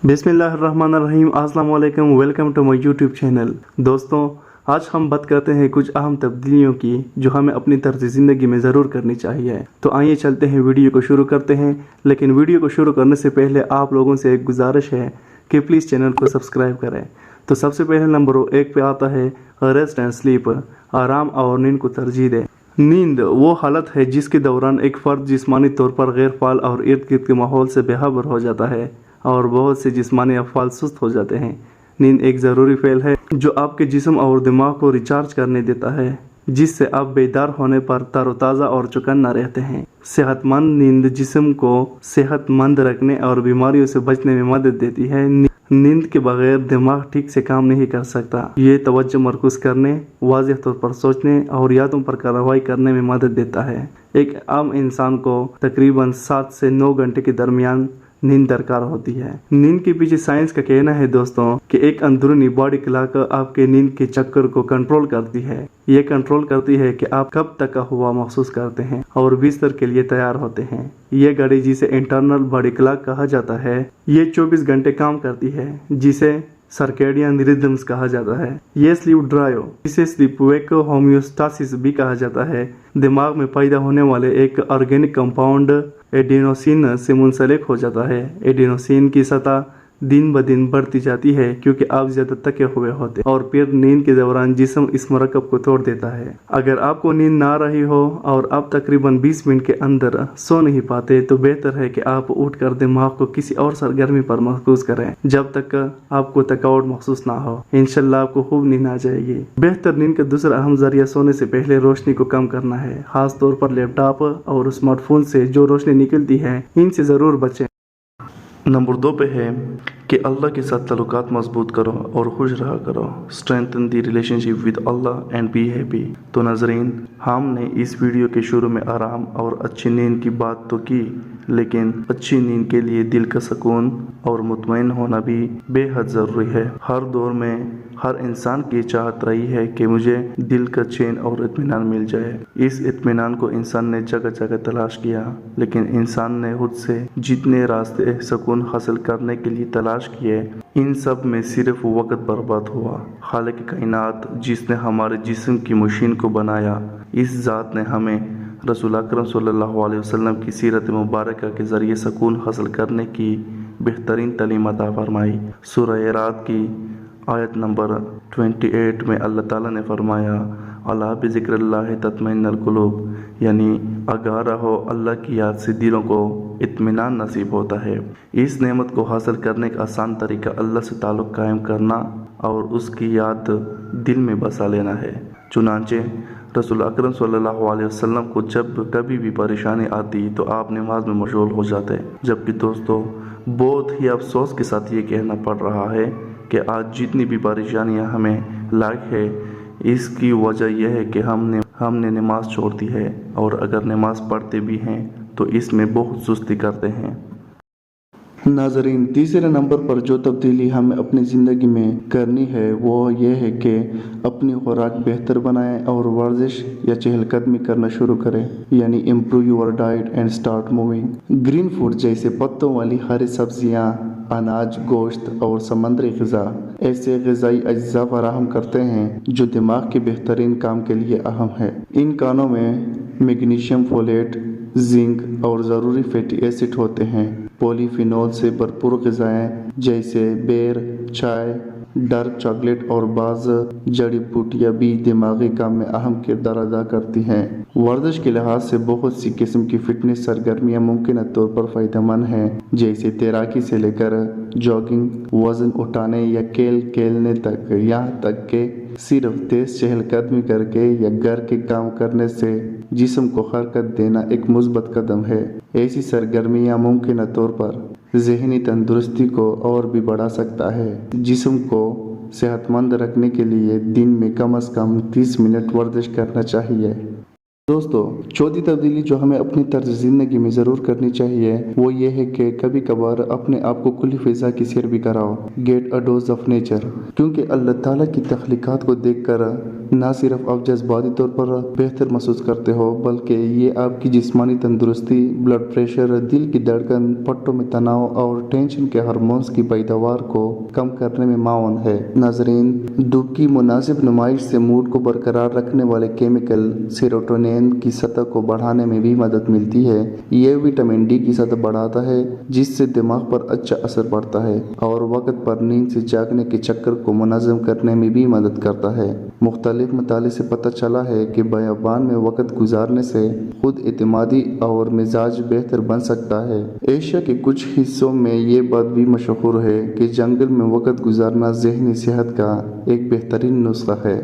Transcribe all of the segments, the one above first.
बिस्मिल्लाहिर्रहमानिर्रहीम, अस्सलाम वालेकुम, welcome to my YouTube channel. दोस्तों, आज हम बात करते हैं कुछ अहम तब्दीलियों की जो हमें अपनी तर्ज ज़िंदगी में ज़रूर करनी चाहिए। तो आइए चलते हैं, वीडियो को शुरू करते हैं। लेकिन वीडियो को शुरू करने से पहले आप लोगों से एक गुजारिश है कि प्लीज़ चैनल को सब्सक्राइब करें। तो सबसे पहले नंबर 1 पे आता है रेस्ट एंड स्लीप, आराम और नींद को तरजीह दें। नींद वो हालत है जिसके दौरान एक फ़र्द जिस्मानी तौर पर गैर फाल और इर्द गिर्द के माहौल से बेखबर हो जाता है और बहुत से जिस्मानी अफ़आल सुस्त हो जाते हैं। नींद एक ज़रूरी फ़ेल है जो आपके जिस्म और दिमाग को रिचार्ज करने देता है, जिससे आप बेदार होने पर तरोताज़ा और चौकन्ना रहते हैं। सेहतमंद नींद जिस्म को सेहतमंद रखने और बीमारियों से बचने में मदद देती है। नींद के बगैर दिमाग ठीक से काम नहीं कर सकता। ये तवज्जो मरकूज करने, वाज़ेह तौर पर सोचने और यादों पर कार्रवाई करने में मदद देता है। एक आम इंसान को तकरीबन 7 से 9 घंटे के दरमियान नींद दरकार होती है। नींद के पीछे साइंस का कहना है दोस्तों कि एक अंदरूनी बॉडी क्लॉक आपके नींद के चक्कर को कंट्रोल करती है। ये कंट्रोल करती है कि आप कब तक हुआ महसूस करते हैं और बिस्तर के लिए तैयार होते हैं। ये घड़ी, जिसे इंटरनल बॉडी क्लॉक कहा जाता है, ये 24 घंटे काम करती है, जिसे सर्केडियन रिदम्स कहा जाता है। ये स्लीप ड्राइव, जिसे स्लीप वेक होम्योस्टासिस भी कहा जाता है, दिमाग में पैदा होने वाले एक ऑर्गेनिक कंपाउंड एडिनोसिन से मुंसलिक हो जाता है। एडिनोसिन की सतह दिन ब दिन बढ़ती जाती है क्योंकि आप ज्यादा थके हुए होते हैं और फिर नींद के दौरान जिस्म इस मरकब को तोड़ देता है। अगर आपको नींद ना आ रही हो और आप तकरीबन 20 मिनट के अंदर सो नहीं पाते तो बेहतर है कि आप उठकर दिमाग को किसी और सरगर्मी पर मरकूज करें जब तक आपको थकावट महसूस ना हो। इंशाल्लाह आपको खूब नींद आ जाएगी। बेहतर नींद का दूसरा अहम जरिया सोने से पहले रोशनी को कम करना है। खास तौर पर लैपटॉप और स्मार्टफोन से जो रोशनी निकलती है, इनसे ज़रूर बचें। नंबर 2 पे है कि अल्लाह के साथ ताल्लुकात मजबूत करो और खुश रहा करो। Strengthen the relationship with Allah and be happy. तो नाजरीन, हमने इस वीडियो के शुरू में आराम और अच्छी नींद की बात तो की, लेकिन अच्छी नींद के लिए दिल का सुकून और मुतमईन होना भी बेहद ज़रूरी है। हर दौर में हर इंसान की चाहत रही है कि मुझे दिल का चैन और इत्मीनान मिल जाए। इस इत्मीनान को इंसान ने जगह जगह तलाश किया, लेकिन इंसान ने खुद से जितने रास्ते सुकून हासिल करने के लिए तलाश किए, इन सब में सिर्फ वक्त बर्बाद हुआ। खालिक कायनात, जिसने हमारे जिस्म की मशीन को बनाया, इस ज़ात ने हमें रसूल अकरम सल्लल्लाहु अलैहि वसल्लम की सीरत मुबारक के ज़रिए सुकून हासिल करने की बेहतरीन तालीम अता फरमाई। सूरह रात की आयत नंबर 28 में अल्लाह ताला ने फरमाया, अला बिज़िक्रिल्लाहि तत्मइन्नुल कुलूब, यानी आगाह रहो, अल्लाह की याद से दिलों को इत्मीनान नसीब होता है। इस नेमत को हासिल करने का आसान तरीका अल्लाह से ताल्लुक़ कायम करना और उसकी याद दिल में बसा लेना है। चुनांचे रसूल अकरम सल्लल्लाहु अलैहि वसल्लम को जब कभी भी परेशानी आती तो आप नमाज में मशगूल हो जाते। जबकि दोस्तों, बहुत ही अफसोस के साथ ये कहना पड़ रहा है कि आज जितनी भी परेशानियां हमें लायक है, इसकी वजह यह है कि हमने नमाज छोड़ दी है, और अगर नमाज पढ़ते भी हैं तो इसमें बहुत सुस्ती करते हैं। नाजरीन, तीसरे नंबर पर जो तब्दीली हमें अपनी ज़िंदगी में करनी है वो ये है कि अपनी खुराक बेहतर बनाएं और वर्जिश या चहलकदमी करना शुरू करें, यानी improve your diet and start moving. Green food जैसे पत्तों वाली हरी सब्जियां, अनाज, गोश्त और समंदरी ग़िज़ा ऐसे ग़िज़ाई अज्जा फराहम करते हैं जो दिमाग के बेहतरीन काम के लिए अहम है। इन खानों में मैग्नीशियम, फोलेट, जिंक और ज़रूरी फैटी एसिड होते हैं। पॉलीफिनॉल से भरपूर ग़िज़ाएँ जैसे बेर, चाय, डार्क चॉकलेट और बाज़ जड़ी बूटियाँ भी दिमागी काम में अहम किरदार अदा करती हैं। वर्जिश के लिहाज से बहुत सी किस्म की फ़िटनेस सरगर्मियाँ मुमकिन तौर पर फ़ायदेमंद हैं, जैसे तैराकी से लेकर जॉगिंग, वज़न उठाने या खेलने तक। यहाँ तक कि सिर्फ तेज चहलकदमी करके या घर के काम करने से जिस्म को हरकत देना एक मुस्बत कदम है। ऐसी सरगर्मियाँ मुमकिन तौर पर ज़हनी तंदुरुस्ती को और भी बढ़ा सकता है। जिस्म को सेहतमंद रखने के लिए दिन में कम से कम 30 मिनट वर्जिश करना चाहिए। دوستو چوتھی تبدیلی جو ہمیں اپنی طرز زندگی میں ضرور کرنی چاہیے وہ یہ ہے کہ کبھی کبھار اپنے آپ کو کھلی فضا کی سیر بھی کراؤ. Get a dose of nature, کیونکہ اللہ تعالیٰ کی تخلیقات کو دیکھ کر نہ صرف آپ جذباتی طور پر بہتر محسوس کرتے ہو بلکہ یہ آپ کی جسمانی تندرستی، بلڈ پریشر، دل کی دھڑکن، پٹھوں میں تناؤ اور ٹینشن کے ہارمونز کی پیداوار کو کم کرنے میں معاون ہے. ناظرین، دھوپ کی مناسب نمائش سے موڈ کو برقرار رکھنے والے کیمیکل سیروٹونین کی سطح کو بڑھانے میں بھی مدد ملتی ہے. یہ وٹامن ڈی کی سطح بڑھاتا ہے جس سے دماغ پر اچھا اثر پڑتا ہے اور وقت پر نیند سے جاگنے کے چکر کو منظم کرنے میں بھی مدد کرتا ہے. مختلف مطالعے سے پتہ چلا ہے کہ بیابان میں وقت گزارنے سے خود اعتمادی اور مزاج بہتر بن سکتا ہے. ایشیا کے کچھ حصوں میں یہ بات بھی مشہور ہے کہ جنگل میں وقت گزارنا ذہنی صحت کا ایک بہترین نسخہ ہے.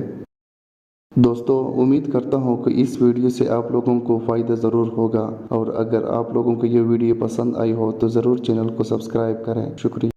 دوستو امید کرتا ہوں کہ اس ویڈیو سے آپ لوگوں کو فائدہ ضرور ہوگا، اور اگر آپ لوگوں کو یہ ویڈیو پسند آئی ہو تو ضرور چینل کو سبسکرائب کریں. شکریہ.